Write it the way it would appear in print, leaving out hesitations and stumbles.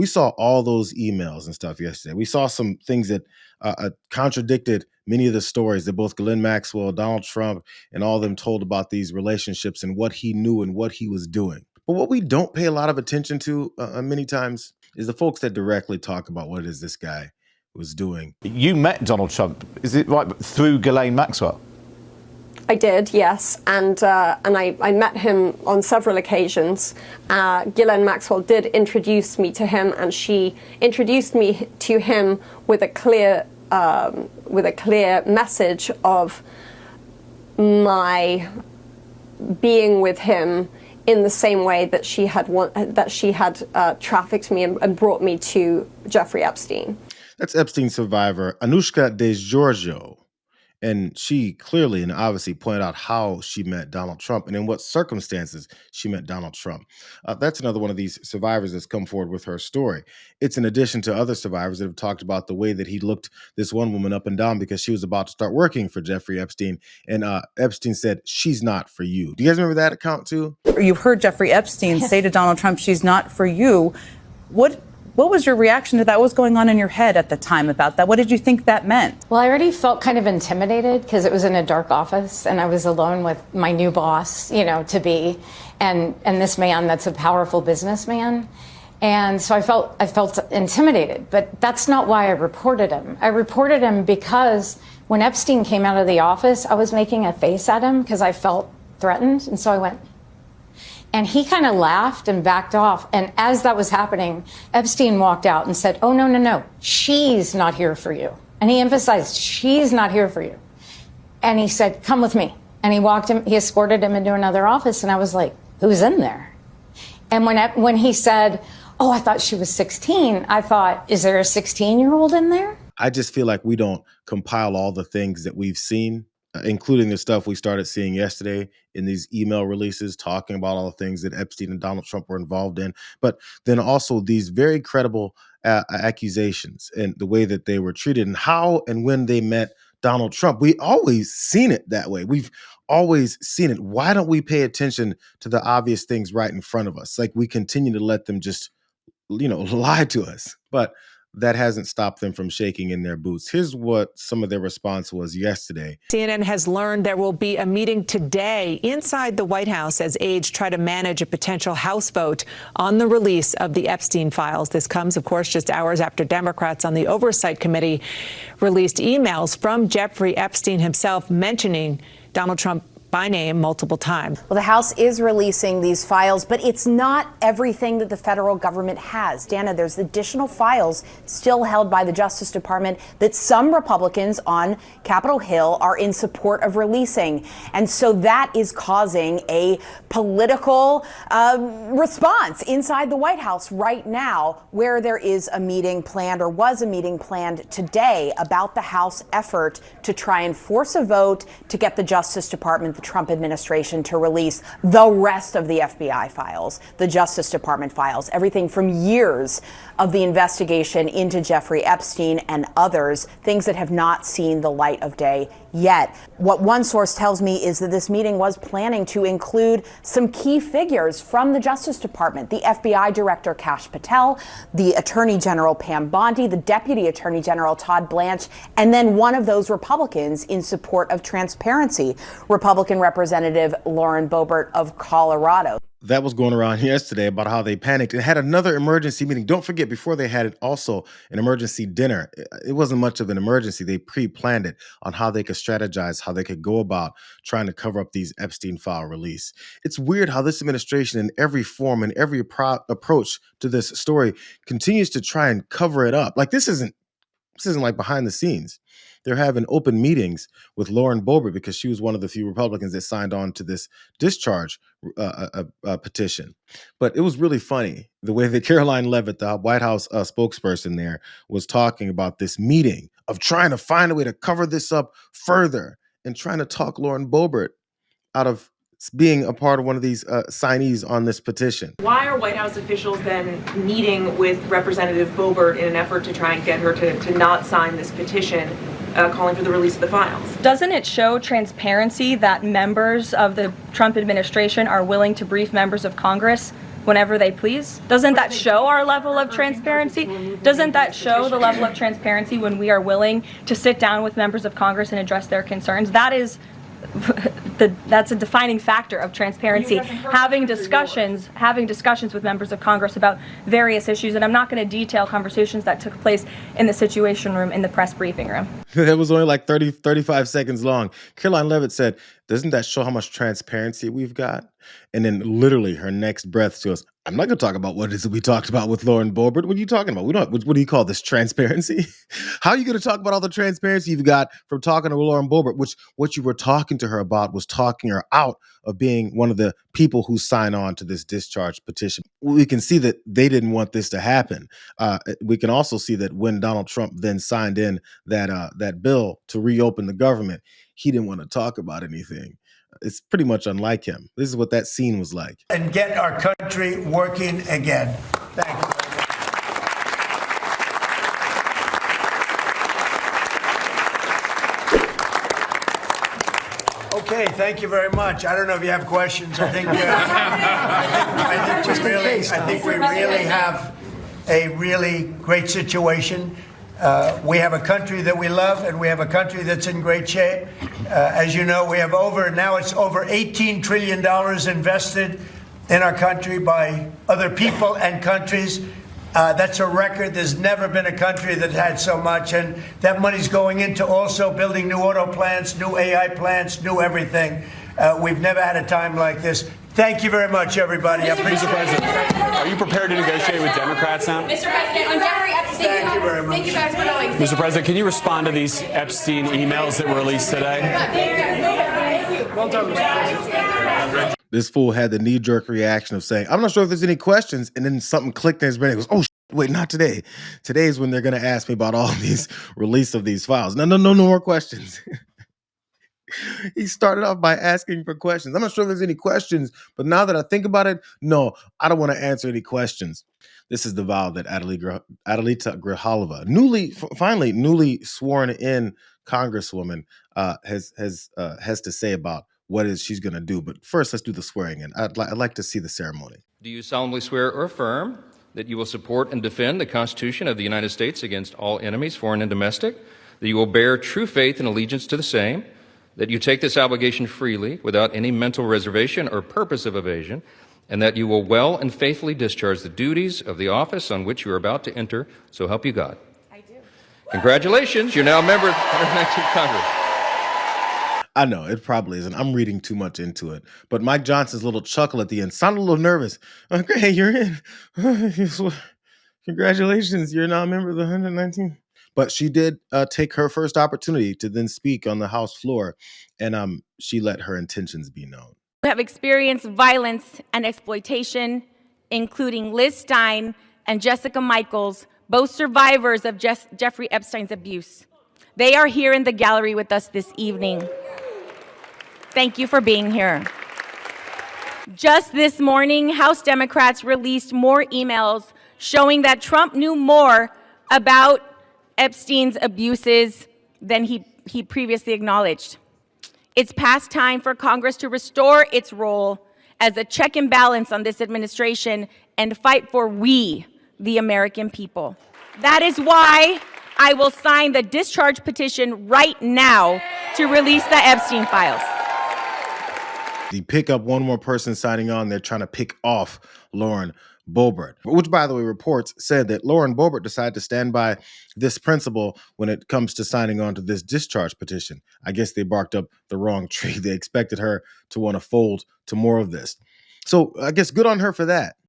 We saw all those emails and stuff yesterday. We saw some things that contradicted many of the stories that both Ghislaine Maxwell, Donald Trump, and all of them told about these relationships and what he knew and what he was doing. But what we don't pay a lot of attention to many times is the folks that directly talk about what it is this guy was doing. You met Donald Trump, is it right, through Ghislaine Maxwell? I did, yes, and I met him on several occasions. Ghislaine Maxwell did introduce me to him, and she introduced me to him with a clear message of my being with him in the same way that she had trafficked me and brought me to Jeffrey Epstein. That's Epstein survivor Anushka DeGiorgio. And she clearly and obviously pointed out how she met Donald Trump and in what circumstances she met Donald Trump. That's another one of these survivors that's come forward with her story. It's in addition to other survivors that have talked about the way that he looked this one woman up and down because she was about to start working for Jeffrey Epstein. And Epstein said, "She's not for you." Do you guys remember that account too? You heard Jeffrey Epstein say to Donald Trump, "She's not for you." What was your reaction to that? What was going on in your head at the time about that? What did you think that meant? Well, I already felt kind of intimidated because it was in a dark office and I was alone with my new boss, to be, and this man that's a powerful businessman. And so I felt intimidated, but that's not why I reported him. I reported him because when Epstein came out of the office, I was making a face at him because I felt threatened. And so I went, and he kind of laughed and backed off. And as that was happening, Epstein walked out and said, "Oh, no, she's not here for you." And he emphasized, "She's not here for you." And he said, "Come with me." And he escorted him into another office. And I was like, "Who's in there?" And when he said, "Oh, I thought she was 16, I thought, is there a 16-year-old in there? I just feel like we don't compile all the things that we've seen, including the stuff we started seeing yesterday in these email releases, talking about all the things that Epstein and Donald Trump were involved in, but then also these very credible accusations and the way that they were treated and how and when they met Donald Trump. We always seen it that way. We've always seen it. Why don't we pay attention to the obvious things right in front of us? Like we continue to let them just, lie to us. But that hasn't stopped them from shaking in their boots. Here's what some of their response was yesterday. CNN has learned there will be a meeting today inside the White House as aides try to manage a potential House vote on the release of the Epstein files. This comes, of course, just hours after Democrats on the Oversight Committee released emails from Jeffrey Epstein himself mentioning Donald Trump by name multiple times. Well, the House is releasing these files, but it's not everything that the federal government has. Dana, there's additional files still held by the Justice Department that some Republicans on Capitol Hill are in support of releasing. And so that is causing a political response inside the White House right now, where there is a meeting planned, or was a meeting planned today, about the House effort to try and force a vote to get the Justice Department, the Trump administration, to release the rest of the FBI files, the Justice Department files, everything from years of the investigation into Jeffrey Epstein and others, things that have not seen the light of day yet. What one source tells me is that this meeting was planning to include some key figures from the Justice Department, the FBI Director Kash Patel, the Attorney General Pam Bondi, the Deputy Attorney General Todd Blanche, and then one of those Republicans in support of transparency, Republican Representative Lauren Boebert of Colorado. That was going around yesterday about how they panicked and had another emergency meeting. Don't forget, before they had it also an emergency dinner. It wasn't much of an emergency. They pre-planned it on how they could strategize, how they could go about trying to cover up these Epstein file release. It's weird how this administration in every form and every approach to this story continues to try and cover it up. Like this isn't like behind the scenes. They're having open meetings with Lauren Boebert because she was one of the few Republicans that signed on to this discharge petition. But it was really funny the way that Caroline Leavitt, the White House spokesperson there, was talking about this meeting of trying to find a way to cover this up further and trying to talk Lauren Boebert out of being a part of one of these signees on this petition. Why are White House officials then meeting with Representative Boebert in an effort to try and get her to not sign this petition calling for the release of the files? Doesn't it show transparency that members of the Trump administration are willing to brief members of Congress whenever they please? Doesn't that show our level of transparency? Doesn't that show the level of transparency when we are willing to sit down with members of Congress and address their concerns? That is that's a defining factor of transparency, having discussions with members of Congress about various issues. And I'm not going to detail conversations that took place in the Situation Room, in the press briefing room. It was only like 35 seconds long. Caroline Leavitt said, doesn't that show how much transparency we've got? And then literally her next breath to us, I'm not going to talk about what it is that we talked about with Lauren Boebert. What are you talking about? What do you call this, transparency? How are you going to talk about all the transparency you've got from talking to Lauren Boebert, which what you were talking to her about was talking her out of being one of the people who sign on to this discharge petition. We can see that they didn't want this to happen. We can also see that when Donald Trump then signed in that bill to reopen the government, he didn't want to talk about anything. It's pretty much unlike him. This is what that scene was like. And get our country working again. Thank you. Okay, thank you very much. I don't know if you have questions. I think we really have a really great situation. We have a country that we love, and we have a country that's in great shape. As you know, we have now it's over $18 trillion invested in our country by other people and countries. That's a record. There's never been a country that had so much, and that money's going into also building new auto plants, new AI plants, new everything. We've never had a time like this. Thank you very much, everybody. Mr. President, are you prepared to negotiate with Democrats now? Mr. President, on Jeffrey Epstein, thank you very much. Thank you guys for going. Mr. President, can you respond to these Epstein emails that were released today? Well done, Mr. President. This fool had the knee-jerk reaction of saying, I'm not sure if there's any questions, and then something clicked in his brain. He goes, oh, wait, not today. Today is when they're going to ask me about all these release of these files. No more questions. He started off by asking for questions. I'm not sure if there's any questions, but now that I think about it, no, I don't want to answer any questions. This is the vow that Adelita Grijalva, newly sworn in Congresswoman, has to say about what it is she's going to do. But first, let's do the swearing in. I'd like to see the ceremony. Do you solemnly swear or affirm that you will support and defend the Constitution of the United States against all enemies, foreign and domestic, that you will bear true faith and allegiance to the same, that you take this obligation freely without any mental reservation or purpose of evasion, and that you will well and faithfully discharge the duties of the office on which you are about to enter, so help you God? I do. Congratulations, you're now a member of the 119th Congress. I know, it probably isn't. I'm reading too much into it. But Mike Johnson's little chuckle at the end sounded a little nervous. Okay, you're in. Congratulations, you're now a member of the 119th. But she did take her first opportunity to then speak on the House floor, and she let her intentions be known. We have experienced violence and exploitation, including Liz Stein and Jessica Michaels, both survivors of Jeffrey Epstein's abuse. They are here in the gallery with us this evening. Thank you for being here. Just this morning, House Democrats released more emails showing that Trump knew more about Epstein's abuses than he previously acknowledged. It's past time for Congress to restore its role as a check and balance on this administration and fight for we, the American people. That is why I will sign the discharge petition right now to release the Epstein files. The pick up one more person signing on, they're trying to pick off Lauren Boebert, which, by the way, reports said that Lauren Boebert decided to stand by this principle when it comes to signing on to this discharge petition. I guess they barked up the wrong tree. They expected her to want to fold to more of this. So I guess good on her for that.